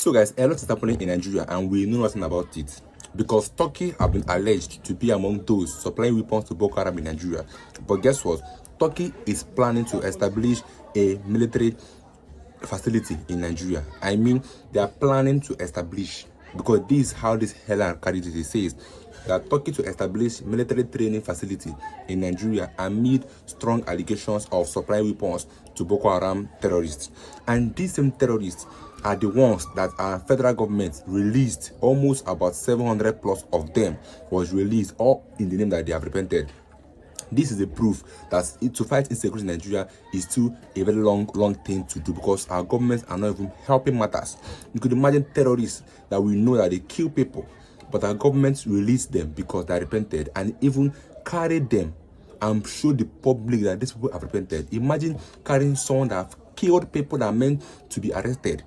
So guys, a lot is happening in Nigeria and we know nothing about it because Turkey have been alleged to be among those supplying weapons to Boko Haram in Nigeria. But guess what? Turkey is planning to establish a military facility in Nigeria. I mean, they are planning to establish, because this is how this Helen carried it. It says that Turkey to establish military training facility in Nigeria amid strong allegations of supplying weapons to Boko Haram terrorists. And these same terrorists are the ones that our federal government released. Almost about 700 plus of them was released, all in the name that they have repented. This is a proof that to fight insecurity in Nigeria is still a very long thing to do, because our governments are not even helping matters. You could imagine terrorists that we know that they kill people, but our governments release them because they repented, and even carry them and show the public that these people have repented. Imagine carrying someone that have killed people that are meant to be arrested,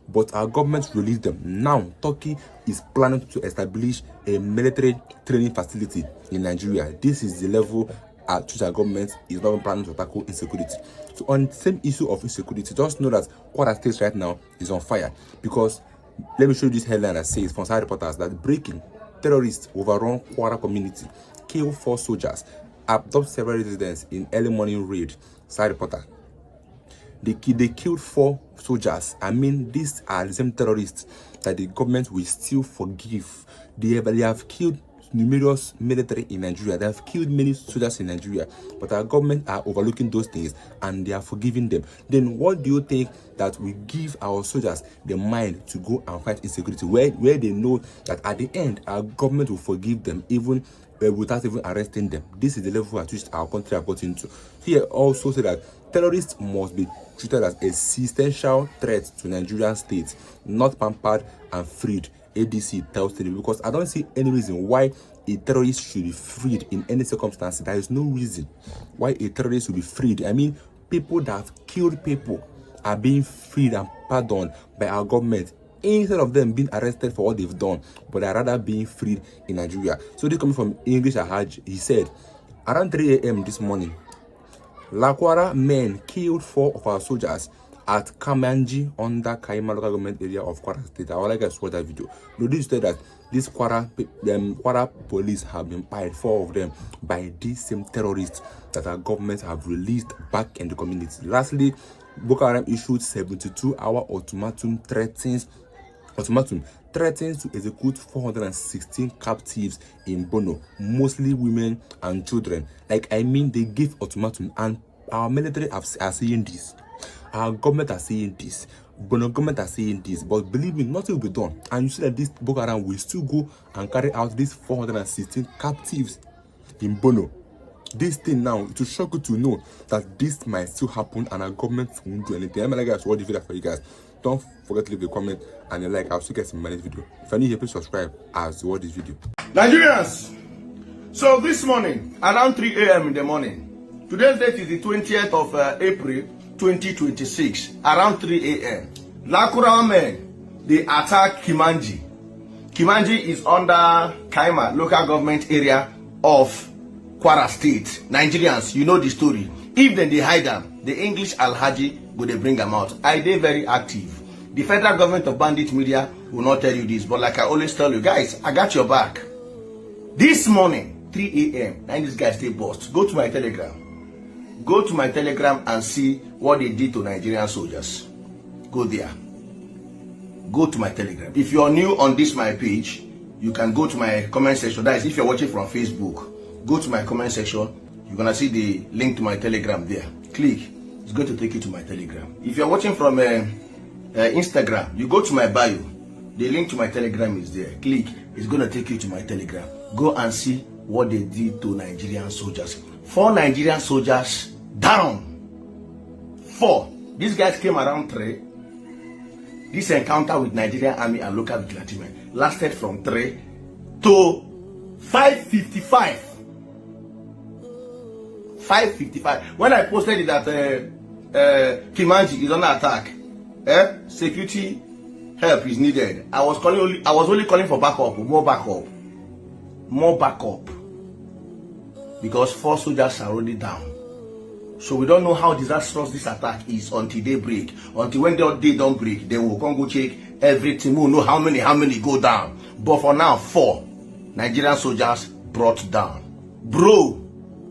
but our government released them. Now, Turkey is planning to establish a military training facility in Nigeria. This is the level at which our government is not planning to tackle insecurity. So on the same issue of insecurity, just know that Kwara State right now is on fire, because let me show you this headline that says from side reporters that breaking terrorists overrun Kwara community, kill 4 soldiers, abduct several residents in early morning raid. Side reporter. They killed 4 soldiers. I mean, these are the same terrorists that the government will still forgive. They have killed numerous military in Nigeria. They have killed many soldiers in Nigeria, but our government are overlooking those things and they are forgiving them. Then what do you think that we give our soldiers the mind to go and fight insecurity, where they know that at the end our government will forgive them even without even arresting them? This is the level at which our country have got into. Here also say that terrorists must be treated as a existential threat to Nigerian state, not pampered and freed. ADC tells the people, because I don't see any reason why a terrorist should be freed in any circumstance. There is no reason why a terrorist should be freed. I mean, people that killed people are being freed and pardoned by our government instead of them being arrested for what they've done, but they're rather being freed in Nigeria. So this coming from English Ahaj, he said, around 3 a.m. this morning, Lakwara men killed 4 of our soldiers at Kamanji under Kaima local government area of Kwara State. I would like to watch that video. Notice that this Kwara police have been fired, 4 of them, by these same terrorists that our government have released back in the community. Lastly, Boko Haram issued 72-hour ultimatum threatens to execute 416 captives in Bono, mostly women and children. Like, I mean, they give ultimatum, and our military are saying this. Our government are saying this. Bono government are saying this. But believe me, nothing will be done. And you see that this Boko Haram will still go and carry out these 416 captives in Bono. This thing now, it will shock you to know that this might still happen and our government won't do anything. I'm like, guys, watch the video for you guys. Don't forget to leave a comment and a like. I'll still get some next video. If you're new here, please subscribe as you watch this video. Nigerians, so this morning, around 3 a.m. in the morning, today's date is the 20th of April 2026, around 3 a.m. Lakurawa men, they attack Kimanji. Kimanji is under Kaima local government area of Kwara State. Nigerians, you know the story. If then they hide them, the English Alhaji go they bring them out. I they very active. The federal government of bandit media will not tell you this, but like I always tell you guys, I got your back. This morning, 3 a.m., and these guys stay bossed. Go to my telegram. Go to my telegram and see what they did to Nigerian soldiers. Go there. Go to my telegram. If you're new on this my page, you can go to my comment section. That is, if you're watching from Facebook, go to my comment section. You're gonna see the link to my telegram there. Click. It's going to take you to my telegram. If you're watching from Instagram, you go to my bio. The link to my telegram is there. Click. It's going to take you to my telegram. Go and see what they did to Nigerian soldiers. 4 Nigerian soldiers down. 4. These guys came around 3. This encounter with Nigerian army and local vigilante men lasted from 3 to 5:55. 5:55. When I posted it that Kimanji is under attack, security help is needed, I was only calling for backup, more backup, because 4 soldiers are already down. So we don't know how disastrous this attack is until they break. Until when they don't break, they will come go check everything. We'll know how many go down. But for now, 4 Nigerian soldiers brought down. Bro,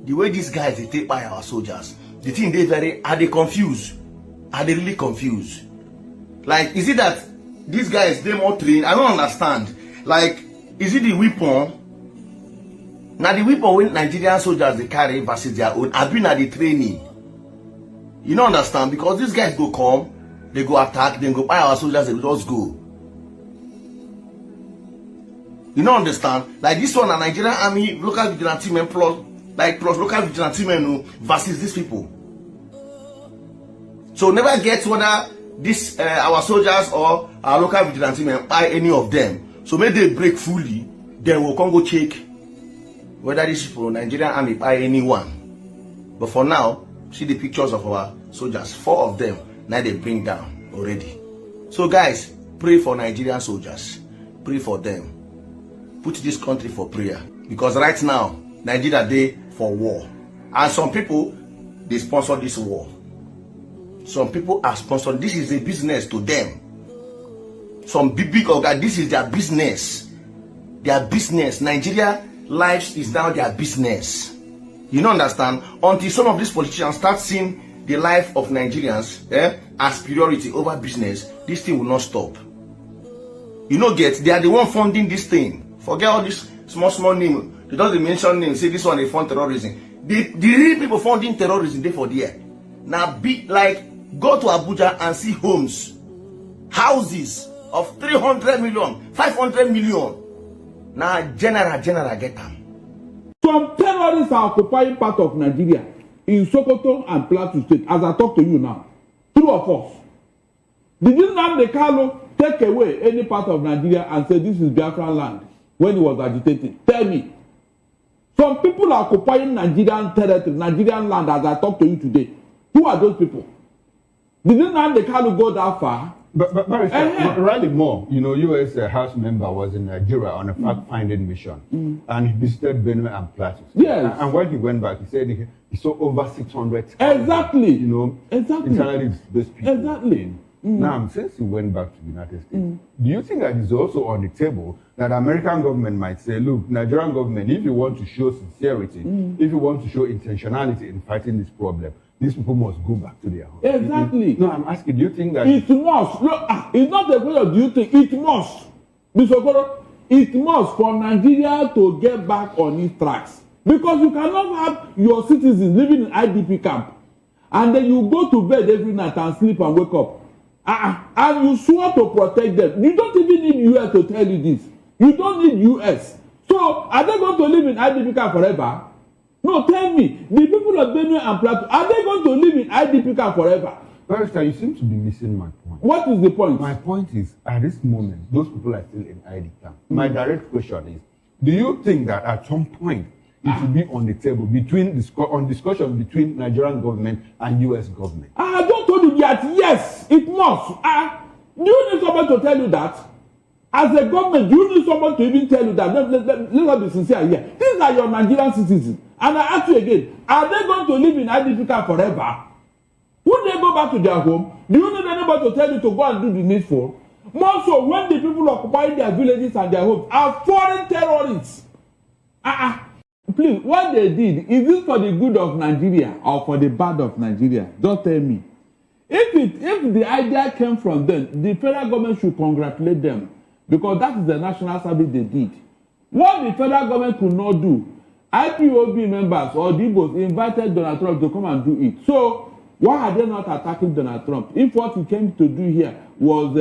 the way these guys they take by our soldiers, the thing are they confused? Are they really confused? Like, is it that these guys they more trained? I don't understand. Like, is it the weapon? Now the weapon when Nigerian soldiers they carry versus their own, I've been at the training. You don't understand? Because these guys go come, they go attack, then go buy our soldiers, they just go. You don't understand? Like this one, a Nigerian army, local vigilante men plus local vigilante men versus these people. So never get whether this our soldiers or our local vigilante men buy any of them. So maybe they break fully, then we'll come go check whether this people Nigerian army buy anyone. But for now, see the pictures of our soldiers, 4 of them now they bring down already. So guys, pray for Nigerian soldiers, pray for them, put this country for prayer, because right now Nigeria dey for war, and some people they sponsor this war. Some people are sponsored. This is a business to them. Some big organ, this is their business. Their business. Nigeria lives is now their business. You don't understand? Until some of these politicians start seeing the life of Nigerians as priority over business, this thing will not stop. You know, they are the one funding this thing. Forget all this small name. They don't mention name. Say this one they fund terrorism. The real people funding terrorism they for there. Now be like, go to Abuja and see homes, houses of 300 million, 500 million. Now general get them. Some terrorists are occupying part of Nigeria in Sokoto and Plateau State. As I talk to you now, 2 of us. Did you Nnamdi Kanu take away any part of Nigeria and say this is Biafran land when he was agitating? Tell me. Some people are occupying Nigerian territory, Nigerian land as I talk to you today. Who are those people? Did you Nnamdi Kanu go that far? But Riley Moore, you know, U.S. House member, was in Nigeria on a fact-finding mission, and he visited Benue and Plateau. Yes. And when he went back, he said he saw over 600. Exactly. You know, exactly. Internally displaced people. Exactly. Now, since he went back to the United States, do you think that it's also on the table that the American government might say, look, Nigerian government, if you want to show sincerity, if you want to show intentionality in fighting this problem, these people must go back to their home. Exactly. No, I'm asking, do you think that... It must. Look, it's not a question of do you think. It must. Mr. Okoro, it must for Nigeria to get back on its tracks. Because you cannot have your citizens living in IDP camp and then you go to bed every night and sleep and wake up. And you swore to protect them. You don't even need US to tell you this. You don't need US. So, are they going to live in IDP camp forever? No, tell me, the people of Benue and Plateau, are they going to live in IDP camp forever? Barrister, you seem to be missing my point. What is the point? My point is, at this moment, those people are still in ID camp. My direct question is, do you think that at some point it will be on the table on discussion between Nigerian government and US government? I don't told you that, yes, it must. Do you need someone to tell you that? As a government, do you need someone to even tell you that? Let's be sincere here. These are your Nigerian citizens. And I ask you again, are they going to live in IDP camp forever? Would they go back to their home? Do you need anybody to tell you to go and do the needful? More so when the people occupying their villages and their homes are foreign terrorists. Please, what they did, is this for the good of Nigeria or for the bad of Nigeria? Just tell me. If the idea came from them, the federal government should congratulate them because that is the national service they did. What the federal government could not do, IPOB members or Igbos invited Donald Trump to come and do it. So, why are they not attacking Donald Trump? If what he came to do here was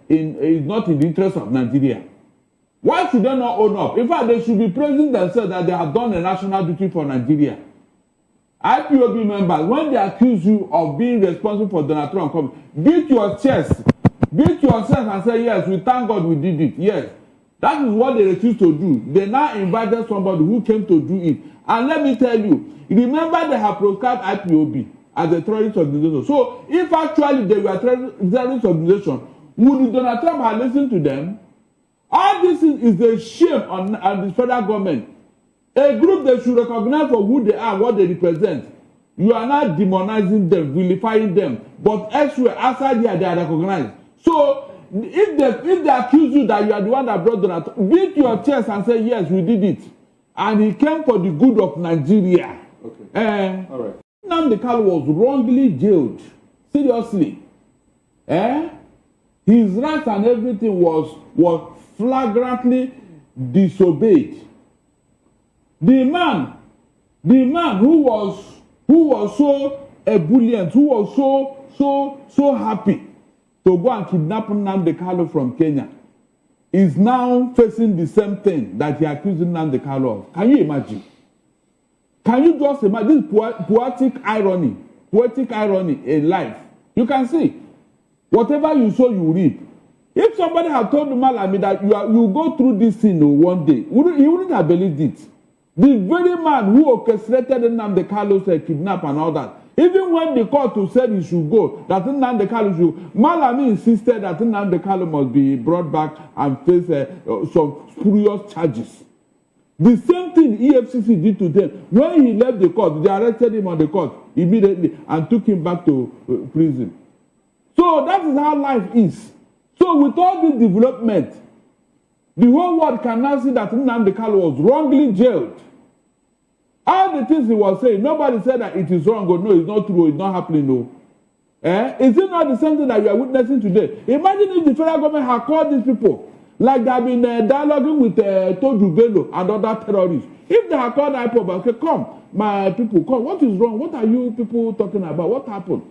is not in the interest of Nigeria, why should they not own up? In fact, they should be praising themselves that they have done a national duty for Nigeria. IPOB members, when they accuse you of being responsible for Donald Trump coming, beat your chest and say, yes, we thank God we did it. Yes. That is what they refused to do. They now invited somebody who came to do it. And let me tell you, remember they have proscribed IPOB as a terrorist organization. So if actually they were a terrorist organization, would Donald Trump have listened to them? All this is a shame on the federal government. A group they should recognize for who they are, what they represent. you are not demonizing them, vilifying them. But elsewhere, outside here, they are recognized. So if they accuse you that you are the one that brought Donald Trump, beat your chest and say, yes, we did it. And he came for the good of Nigeria. Okay. All right. Nnamdi Kanu was wrongly jailed. Seriously. His rights and everything was flagrantly disobeyed. The man who was so ebullient, who was so happy to go and kidnap Nnamdi Kanu from Kenya, is now facing the same thing that he accused Nnamdi Kanu of. Can you imagine? Can you just imagine this poetic irony in life? You can see. Whatever you sow, you reap. If somebody had told Malami that you go through this thing one day, he wouldn't have believed it. The very man who orchestrated Nnamdi Kanu's kidnap and all that, even when the court said he should go, that Nnamdi Kanu should, Malami insisted that Nnamdi Kanu must be brought back and face some spurious charges. The same thing EFCC did to them. When he left the court, they arrested him on the court immediately and took him back to prison. So that is how life is. So with all this development, the whole world can now see that Nnamdi Kanu was wrongly jailed. All the things he was saying, nobody said that it is wrong or no, it's not true, it's not happening, no. Is it not the same thing that you are witnessing today? Imagine if the federal government had called these people, like they have been dialoguing with Toju Bello and other terrorists. If they had called IPOB, okay, come, my people, come, what is wrong? What are you people talking about? What happened?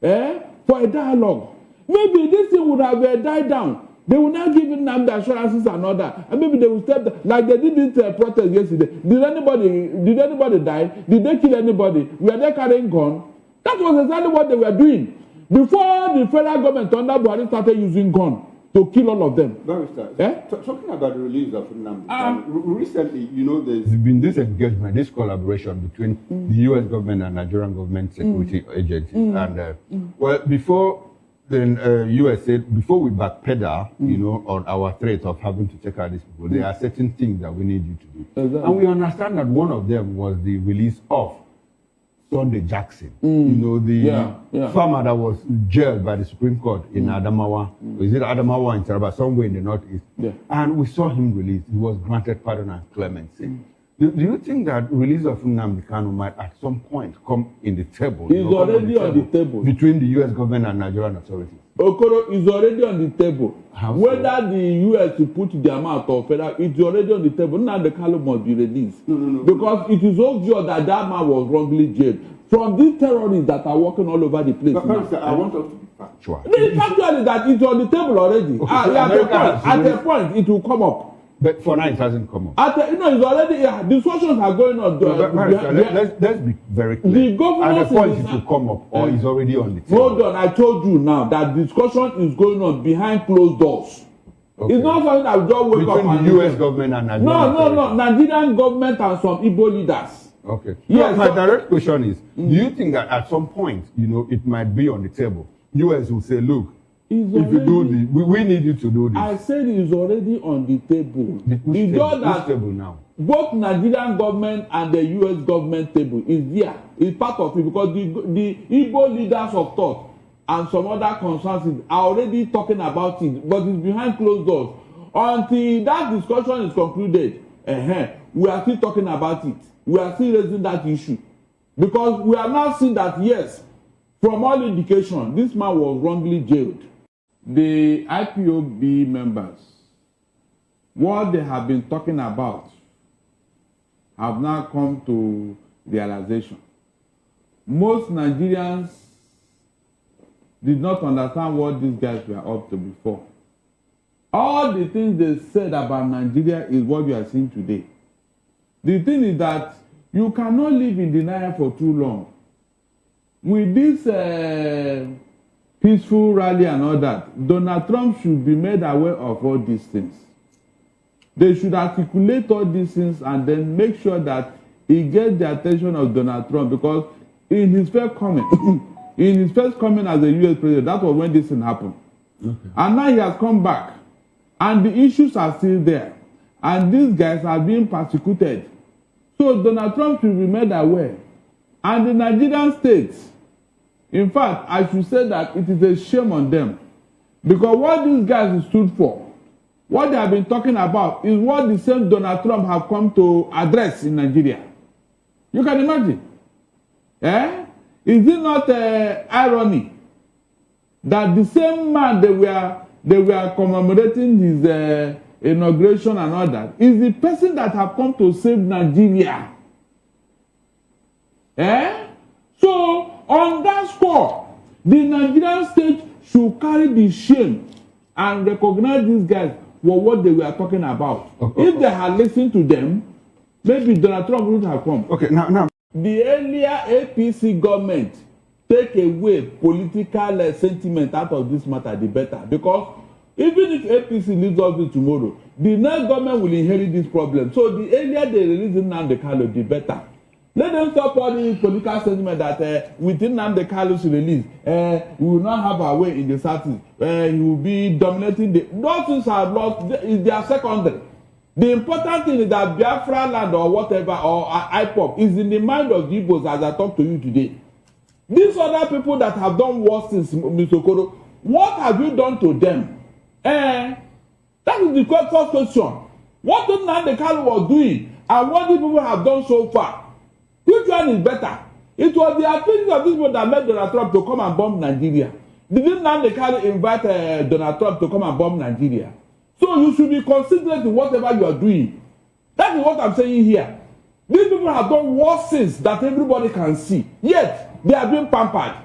For a dialogue. Maybe this thing would have died down. They will now give them the assurances and all that. And maybe they will step down. Like they did this protest yesterday. Did anybody die? Did they kill anybody? Were they carrying guns? That was exactly what they were doing. Before the federal government under Buhari started using guns to kill all of them. Talking about the release of Nnamdi, recently, there's been this engagement, this collaboration between the U.S. government and Nigerian government security agencies. And before then, U.S. said before we backpedal, on our threat of having to take out these people, there are certain things that we need you to do. Exactly. And we understand that one of them was the release of Sunday Jackson, the farmer that was jailed by the Supreme Court in Adamawa. Is it Adamawa in Taraba, somewhere in the northeast? Yeah. And we saw him released. He was granted pardon and clemency. Do you think that release of Nnamdi Kanu might at some point come in the table? He's already on the table. Between the U.S. government and Nigerian authorities? Okoro is already on the table. How so? Whether the U.S. will put the amount of federal, it's already on the table. Nnamdi Kanu must be released. No. Because it is obvious that man was wrongly jailed. From these terrorists that are walking all over the place. But I want us to be factual. The factual is that it's on the table already. Okay, at a point, it will come up. But for now, it hasn't come up. It's already, discussions are going on. Let's be very clear. At the point, it will come up, or it's already on the table. Hold on, I told you now that discussion is going on behind closed doors. Okay. It's not something that we just wake up and... Between the U.S. government and Nigerian No. Nigerian government and some Igbo leaders. Okay. Yes, my direct question is, do you think that at some point, it might be on the table? U.S. will say, look, if you do this, we need you to do this. I said it's already on the table. Which table now? Both Nigerian government and the U.S. government table is there. It's part of it because the Igbo leaders of thought and some other concerns are already talking about it, but it's behind closed doors. Until that discussion is concluded, we are still talking about it. We are still raising that issue. Because we are now seeing that, yes, from all indication, this man was wrongly jailed. The IPOB members, what they have been talking about, have now come to realization. Most Nigerians did not understand what these guys were up to before. All the things they said about Nigeria is what we are seeing today. The thing is that you cannot live in denial for too long. With this peaceful rally and all that, Donald Trump should be made aware of all these things. They should articulate all these things and then make sure that he gets the attention of Donald Trump, because in his first coming, as a U.S. president, that was when this thing happened. Okay. And now he has come back, and the issues are still there, and these guys are being persecuted. So Donald Trump should be made aware And the Nigerian state, in fact, I should say that it is a shame on them. Because what these guys stood for, what they have been talking about, is what the same Donald Trump have come to address in Nigeria. You can imagine. Eh? Is it not irony that the same man they were commemorating his inauguration and all that is the person that have come to save Nigeria? Eh? So, on that score, the Nigerian state should carry the shame and recognize these guys for what they were talking about. If they had listened to them, maybe Donald Trump wouldn't have come. Okay, now. The earlier APC government take away political sentiment out of this matter, the better. Because even if APC leaves office tomorrow, the next government will inherit this problem. So the earlier they release Nnamdi Kanu, the better. Let them stop all the political sentiment that within Nnamdi Kanu's release, we will not have our way in the Southeast. He will be dominating the... Those things are lost. They are secondary. The important thing is that Biafra land or whatever, or IPOP, is in the mind of the Igbos as I talk to you today. These other people that have done worse since Mr. Okoro, what have you done to them? That is the first question. What Nnamdi Kanu was doing and what these people have done so far? Which one is better? It was the activities of these people that made Donald Trump to come and bomb Nigeria. Didn't Nnamdi Kanu invite Donald Trump to come and bomb Nigeria? So you should be considerate in whatever you are doing. That is what I'm saying here. These people have done worse things that everybody can see. Yet, they are being pampered.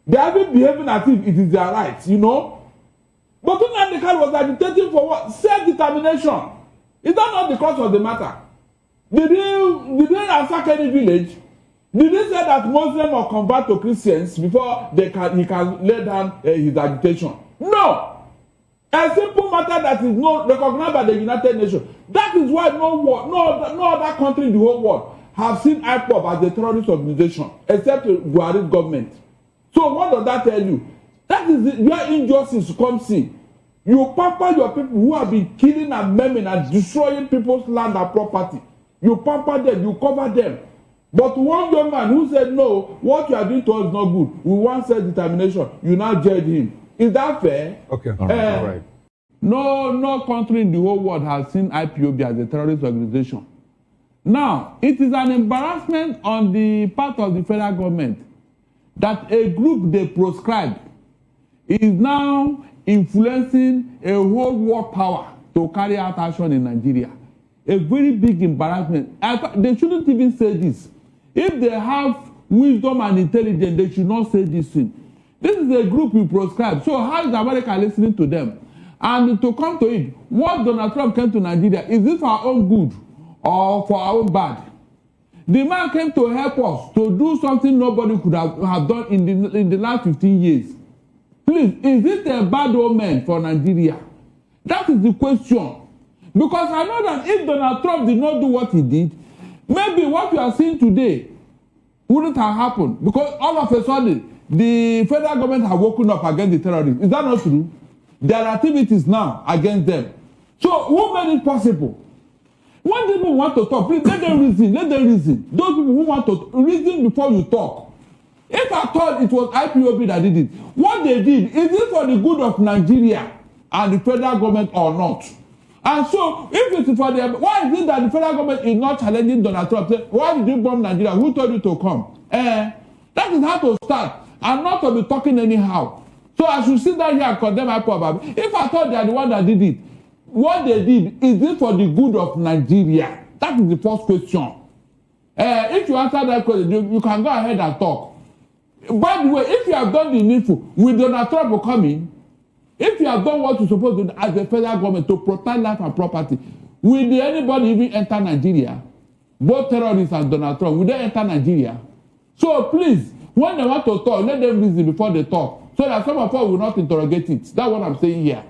They are being behaving as if it is their right, you know. But Nnamdi Kanu was agitating for what? Self-determination. Is that not the cause of the matter? Did they ransack any village? Did they say that Muslims will convert to Christians before he can lay down his agitation? No! A simple matter that is not recognized by the United Nations. That is why no other country in the whole world have seen IPOB as a terrorist organization, except Buhari's government. So what does that tell you? That is where injustice comes in. You pamper your people who have been killing and maiming and destroying people's land and property. You pamper them, you cover them. But one young man who said, no, what you are doing to us is not good. We want self-determination. You now judge him. Is that fair? Okay, all right. No country in the whole world has seen IPOB as a terrorist organization. Now, it is an embarrassment on the part of the federal government that a group they proscribed is now influencing a whole world power to carry out action in Nigeria. A very big embarrassment. They shouldn't even say this. If they have wisdom and intelligence, they should not say this thing. This is a group we proscribe. So how is America listening to them? And to come to it, what Donald Trump came to Nigeria, is this for our own good or for our own bad? The man came to help us to do something nobody could have done in the last 15 years. Please, is it a bad omen for Nigeria? That is the question. Because I know that if Donald Trump did not do what he did, maybe what you are seeing today wouldn't have happened. Because all of a sudden, the federal government have woken up against the terrorists. Is that not true? There are activities now against them. So who made it possible? When people want to talk, please let them reason. Let them reason. Those people who want to reason before you talk. If I thought it was IPOB that did it, what they did, is it for the good of Nigeria and the federal government or not? And so, if it is for the... Why is it that the federal government is not challenging Donald Trump? Say, why did you bomb Nigeria? Who told you to come? That is how to start. And not to be talking anyhow. So I should sit down here and condemn IPOB. If I thought they are the one that did it, what they did, is it for the good of Nigeria? That is the first question. If you answer that question, you can go ahead and talk. By the way, if you have done the needful, will Donald Trump come in? If you have done what you're supposed to do as a federal government to protect life and property, will anybody even enter Nigeria? Both terrorists and Donald Trump, will they enter Nigeria? So please, when they want to talk, let them reason before they talk, so that some of us will not interrogate it. That's what I'm saying here.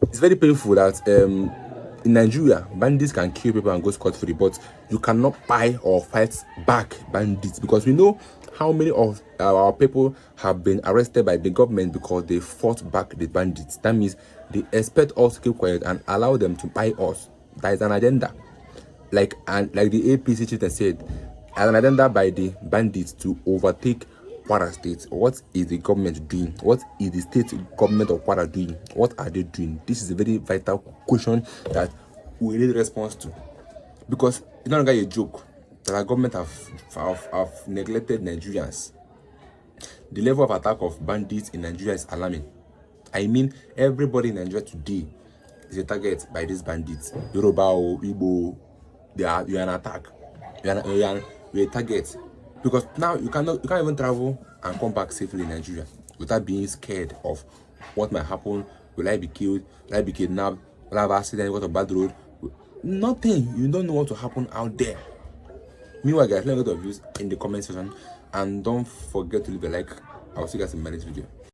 It's very painful that in Nigeria, bandits can kill people and go scot-free, but you cannot buy or fight back bandits, because we know how many of our people have been arrested by the government because they fought back the bandits. That means they expect us to keep quiet and allow them to buy us. That is an agenda. Like the APC chief said, As an agenda by the bandits to overtake Kwara State, what is the government doing? What is the state government of Kwara doing? What are they doing? This is a very vital question that we need a response to. Because it's no longer a joke that our government have neglected Nigerians. The level of attack of bandits in Nigeria is alarming. I mean, everybody in Nigeria today is a target by these bandits. Yoruba or Igbo, you're an attack. You're a target. Because now you can't even travel and come back safely in Nigeria without being scared of what might happen. Will I be killed? Will I be kidnapped? Will I have an accident? What a bad road? Nothing. You don't know what will happen out there. Meanwhile, guys, let me know your views in the comment section, and don't forget to leave a like. I'll see you guys in my next video.